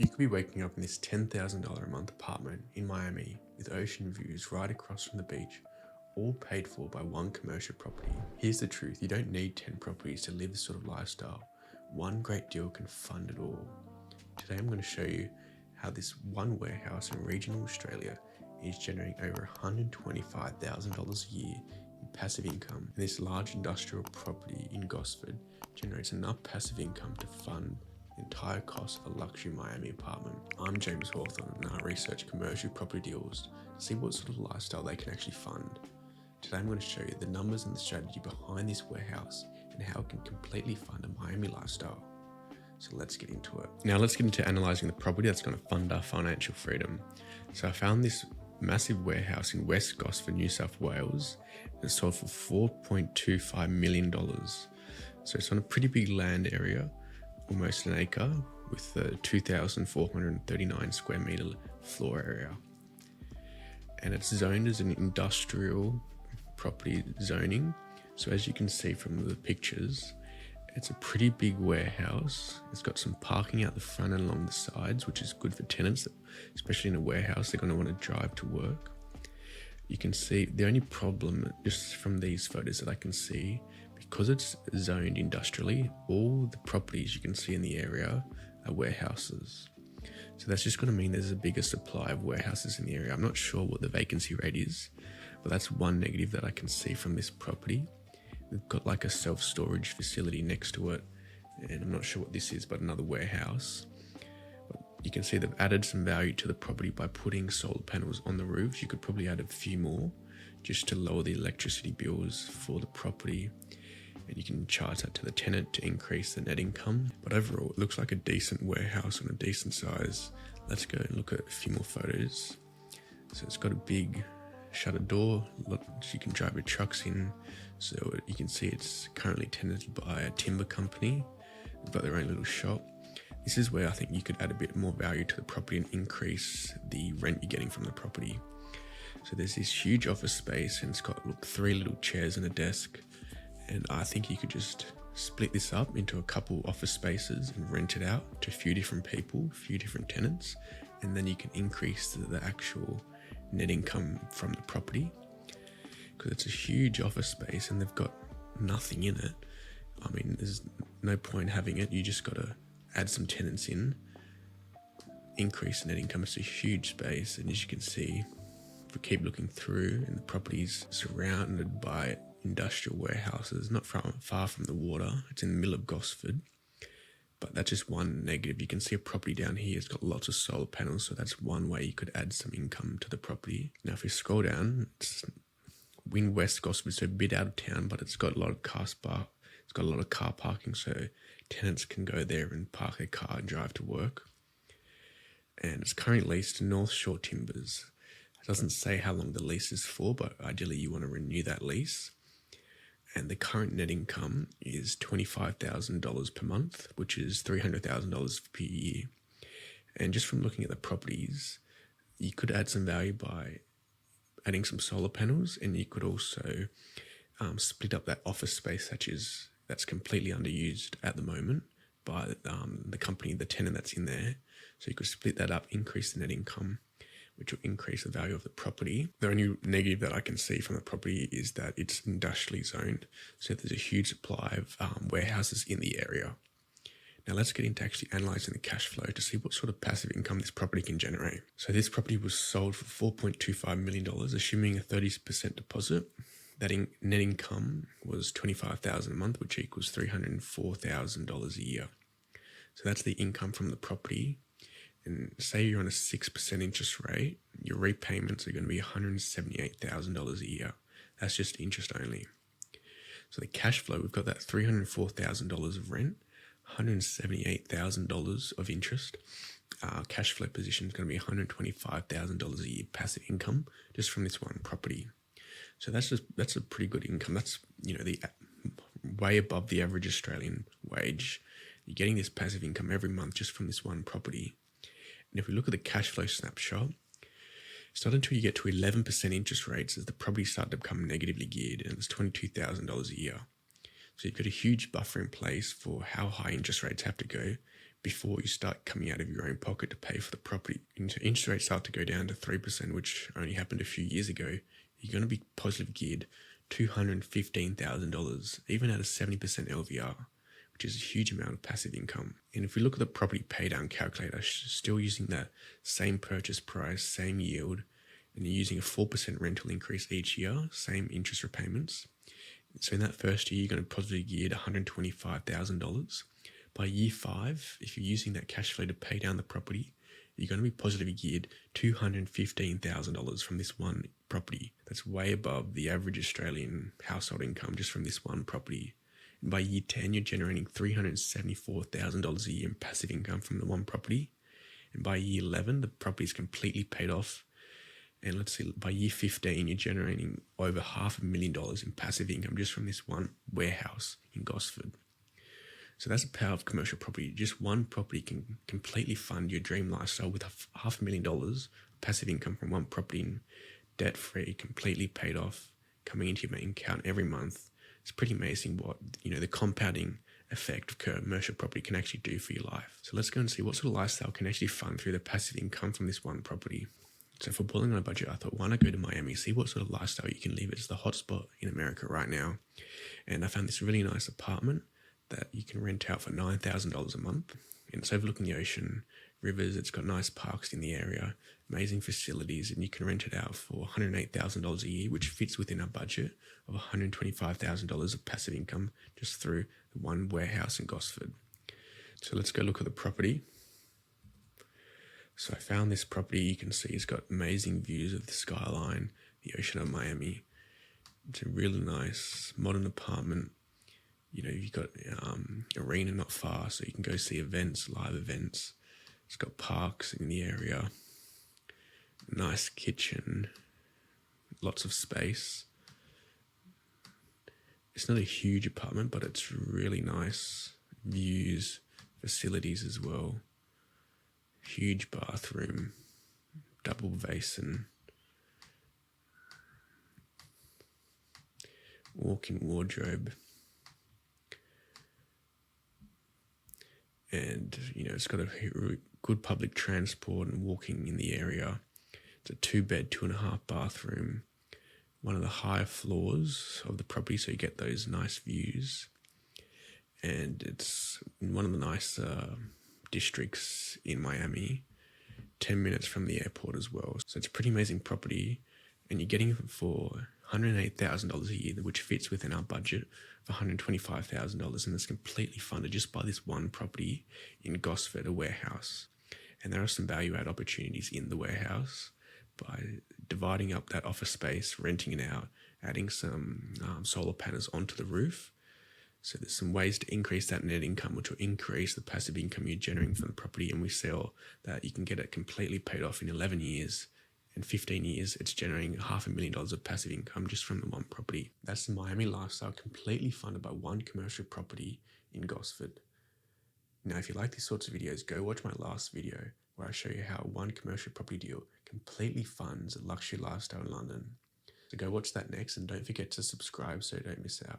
You could be waking up in this $10,000 a month apartment in Miami with ocean views right across from the beach, all paid for by one commercial property. Here's the truth, you don't need 10 properties to live this sort of lifestyle. One great deal can fund it all. Today I'm going to show you how this one warehouse in regional Australia is generating over $125,000 a year in passive income. And this large industrial property in Gosford generates enough passive income to fund the entire cost of a luxury Miami apartment. I'm James Hawthorne and I research commercial property deals to see what sort of lifestyle they can actually fund. Today I'm going to show you the numbers and the strategy behind this warehouse and how it can completely fund a Miami lifestyle. So let's get into it. Now let's get into analysing the property that's going to fund our financial freedom. So I found this massive warehouse in West Gosford, New South Wales. It sold for $4.25 million. So it's on a pretty big land area, almost an acre, with a 2,439 square metre floor area. And it's zoned as an industrial property zoning. So as you can see from the pictures, it's a pretty big warehouse. It's got some parking out the front and along the sides, which is good for tenants, especially in a warehouse. They're going to want to drive to work. You can see the only problem just from these photos that I can see, because it's zoned industrially, all the properties you can see in the area are warehouses. So that's just going to mean there's a bigger supply of warehouses in the area. I'm not sure what the vacancy rate is, but that's one negative that I can see from this property. They've got like a self-storage facility next to it, and I'm not sure what this is, but another warehouse. But you can see they've added some value to the property by putting solar panels on the roofs. You could probably add a few more just to lower the electricity bills for the property, and you can charge that to the tenant to increase the net income. But overall, it looks like a decent warehouse on a decent size. Let's go and look at a few more photos. So it's got a big shuttered door, so you can drive your trucks in. So you can see it's currently tenanted by a timber company. They've got their own little shop. This is where I think you could add a bit more value to the property and increase the rent you're getting from the property. So there's this huge office space, and it's got 3 little chairs and a desk. And I think you could just split this up into a couple office spaces and rent it out to a few different people, a few different tenants, and then you can increase the actual net income from the property, because it's a huge office space and they've got nothing in it. I mean, there's no point having it. You just got to add some tenants in, increase the net income. It's a huge space, and as you can see, if we keep looking through, and the property's surrounded by industrial warehouses, not far from the water. It's in the middle of Gosford. But that's just one negative. You can see a property down here. It's got lots of solar panels, so that's one way you could add some income to the property. Now, if we scroll down, it's in West Gosford, so a bit out of town, but it's got a lot of It's got a lot of car parking, so tenants can go there and park their car and drive to work. And it's currently leased to North Shore Timbers. It doesn't say how long the lease is for, but ideally you want to renew that lease. And the current net income is $25,000 per month, which is $300,000 per year. And just from looking at the properties, you could add some value by adding some solar panels, and you could also split up that office space that's completely underused at the moment by the company, the tenant that's in there. So you could split that up, increase the net income, which will increase the value of the property. The only negative that I can see from the property is that it's industrially zoned, so there's a huge supply of warehouses in the area. Now let's get into actually analysing the cash flow to see what sort of passive income this property can generate. So this property was sold for $4.25 million, assuming a 30% deposit. That net income was $25,000 a month, which equals $304,000 a year. So that's the income from the property. And say you're on a 6% interest rate, your repayments are going to be $178,000 a year. That's just interest only. So the cash flow, we've got that $304,000 of rent, $178,000 of interest. Our cash flow position is going to be $125,000 a year passive income just from this one property. So that's a pretty good income. That's the way above the average Australian wage. You're getting this passive income every month just from this one property. And if we look at the cash flow snapshot, it's not until you get to 11% interest rates as the property start to become negatively geared, and it's $22,000 a year. So you've got a huge buffer in place for how high interest rates have to go before you start coming out of your own pocket to pay for the property. Interest rates start to go down to 3%, which only happened a few years ago. You're going to be positive geared $215,000, even at a 70% LVR, which is a huge amount of passive income. And if we look at the property paydown calculator, still using that same purchase price, same yield, and you're using a 4% rental increase each year, same interest repayments. So in that first year, you're going to positively geared $125,000. By year 5, if you're using that cash flow to pay down the property, you're going to be positively geared $215,000 from this one property. That's way above the average Australian household income just from this one property. And by year 10, you're generating $374,000 a year in passive income from the one property. And by year 11, the property is completely paid off. And let's see, by year 15, you're generating over $500,000 in passive income just from this one warehouse in Gosford. So that's the power of commercial property. Just one property can completely fund your dream lifestyle with $500,000 passive income from one property, debt-free, completely paid off, coming into your main account every month. It's pretty amazing what, the compounding effect of commercial property can actually do for your life. So let's go and see what sort of lifestyle can actually fund through the passive income from this one property. So for boiling on a budget, I thought, why not go to Miami, see what sort of lifestyle you can live. It's the hotspot in America right now. And I found this really nice apartment that you can rent out for $9,000 a month. And it's overlooking the ocean, rivers. It's got nice parks in the area, amazing facilities, and you can rent it out for $108,000 a year, which fits within our budget of $125,000 of passive income just through the one warehouse in Gosford. So let's go look at the property. So I found this property. You can see it's got amazing views of the skyline, the ocean of Miami. It's a really nice modern apartment. You've got arena not far, so you can go see events, live events. It's got parks in the area, nice kitchen, lots of space. It's not a huge apartment, but it's really nice views, facilities as well. Huge bathroom, double basin, walk-in wardrobe. And, it's got a good public transport and walking in the area. It's a 2-bed, 2.5 bathroom, one of the higher floors of the property, so you get those nice views. And it's in one of the nice districts in Miami, 10 minutes from the airport as well. So it's a pretty amazing property, and you're getting it for $108,000 a year, which fits within our budget of $125,000, and it's completely funded just by this one property in Gosford, a warehouse. And there are some value-add opportunities in the warehouse by dividing up that office space, renting it out, adding some solar panels onto the roof. So there's some ways to increase that net income, which will increase the passive income you're generating from the property, and we sell that you can get it completely paid off in 11 years. In 15 years, it's generating $500,000 of passive income just from the one property. That's the Miami lifestyle, completely funded by one commercial property in Gosford. Now, if you like these sorts of videos, go watch my last video where I show you how one commercial property deal completely funds a luxury lifestyle in London. So go watch that next, and don't forget to subscribe so you don't miss out.